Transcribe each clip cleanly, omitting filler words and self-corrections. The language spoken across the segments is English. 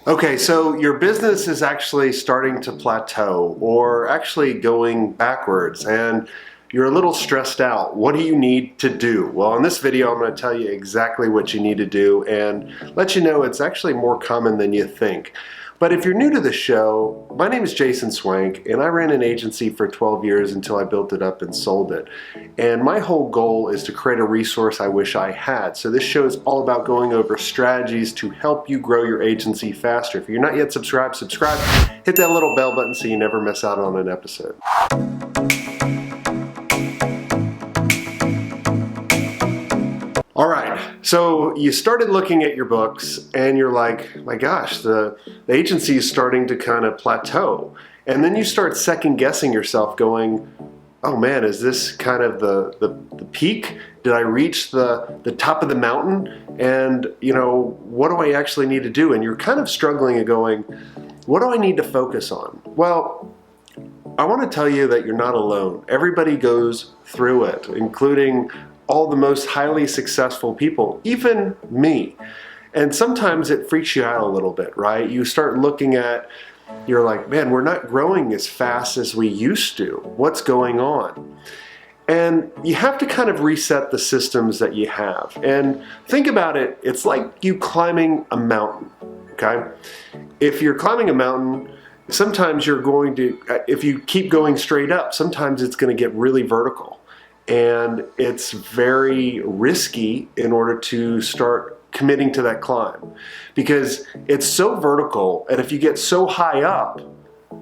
Okay, so your business is actually starting to plateau or actually going backwards and you're a little stressed out. What do you need to do? Well, in this video, I'm going to tell you exactly what you need to do and let you know it's actually more common than you think. But if you're new to the show, my name is Jason Swenk and I ran an agency for 12 years until I built it up and sold it. And my whole goal is to create a resource I wish I had. So this show is all about going over strategies to help you grow your agency faster. If you're not yet subscribed, subscribe. Hit that little bell button so you never miss out on an episode. All right, so you started looking at your books and you're like, my gosh, the agency is starting to kind of plateau. And then you start second guessing yourself going, oh man, is this kind of the peak? Did I reach the top of the mountain? And you know, what do I actually need to do? And you're kind of struggling and going, what do I need to focus on? Well, I want to tell you that you're not alone. Everybody goes through it, including all the most highly successful people, even me. And sometimes it freaks you out a little bit, right? You start looking at, you're like, man, we're not growing as fast as we used to. What's going on? And you have to kind of reset the systems that you have. And think about it, it's like you climbing a mountain, okay? If you're climbing a mountain, sometimes you're going to, if you keep going straight up, sometimes it's going to get really vertical. And it's very risky in order to start committing to that climb because it's so vertical, and if you get so high up,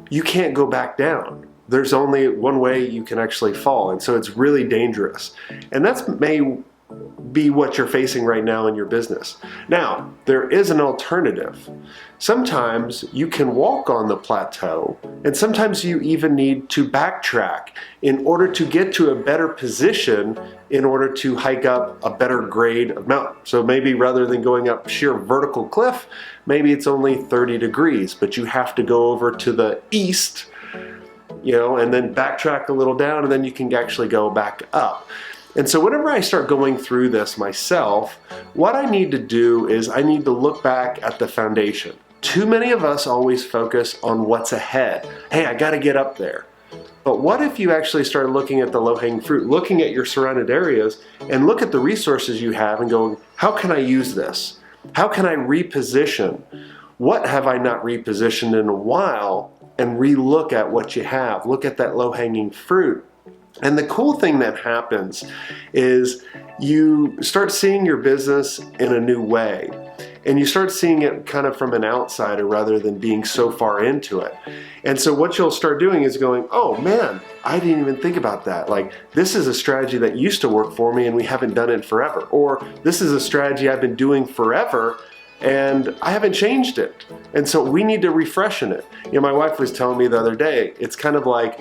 you can't go back down. There's only one way you can actually fall, and so it's really dangerous. And that's may be what you're facing right now in your business. Now, there is an alternative. Sometimes you can walk on the plateau, and sometimes you even need to backtrack in order to get to a better position in order to hike up a better grade of mountain. So maybe rather than going up sheer vertical cliff, maybe it's only 30 degrees, but you have to go over to the east, you know, and then backtrack a little down, and then you can actually go back up. And so whenever I start going through this myself, what I need to do is I need to look back at the foundation. Too many of us always focus on what's ahead. Hey, I gotta get up there. But what if you actually start looking at the low-hanging fruit, looking at your surrounded areas, and look at the resources you have and going, how can I use this? How can I reposition? What have I not repositioned in a while? And re-look at what you have. Look at that low-hanging fruit. And the cool thing that happens is you start seeing your business in a new way. And you start seeing it kind of from an outsider rather than being so far into it. And so what you'll start doing is going, oh man, I didn't even think about that. Like, this is a strategy that used to work for me and we haven't done it forever. Or this is a strategy I've been doing forever and I haven't changed it. And so we need to refreshen it. You know, my wife was telling me the other day, it's kind of like,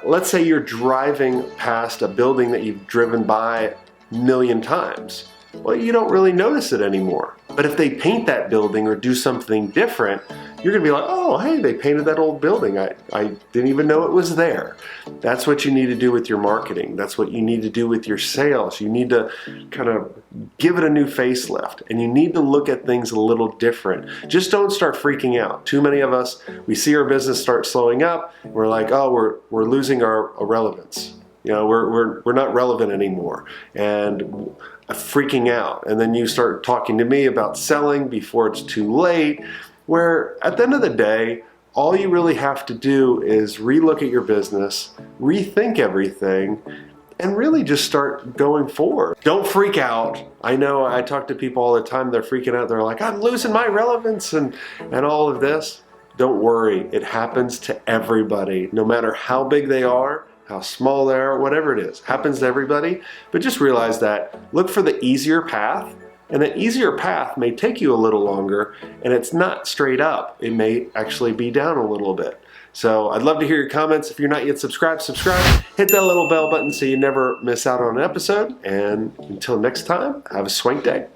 let's say you're driving past a building that you've driven by a million times. Well, you don't really notice it anymore. But if they paint that building or do something different, you're gonna be like, oh, hey, they painted that old building. I didn't even know it was there. That's what you need to do with your marketing. That's what you need to do with your sales. You need to kind of give it a new facelift, and you need to look at things a little different. Just don't start freaking out. Too many of us, we see our business start slowing up. We're like, oh, we're losing our relevance. You know, we're not relevant anymore, and freaking out. And then you start talking to me about selling before it's too late, where at the end of the day, all you really have to do is relook at your business, rethink everything, and really just start going forward. Don't freak out. I know I talk to people all the time, they're freaking out. They're like, I'm losing my relevance and all of this. Don't worry, it happens to everybody, no matter how big they are, how small they are, whatever it is. Happens to everybody, but just realize that, look for the easier path, and the easier path may take you a little longer, and it's not straight up. It may actually be down a little bit. So I'd love to hear your comments. If you're not yet subscribed, subscribe. Hit that little bell button so you never miss out on an episode, and until next time, have a swank day.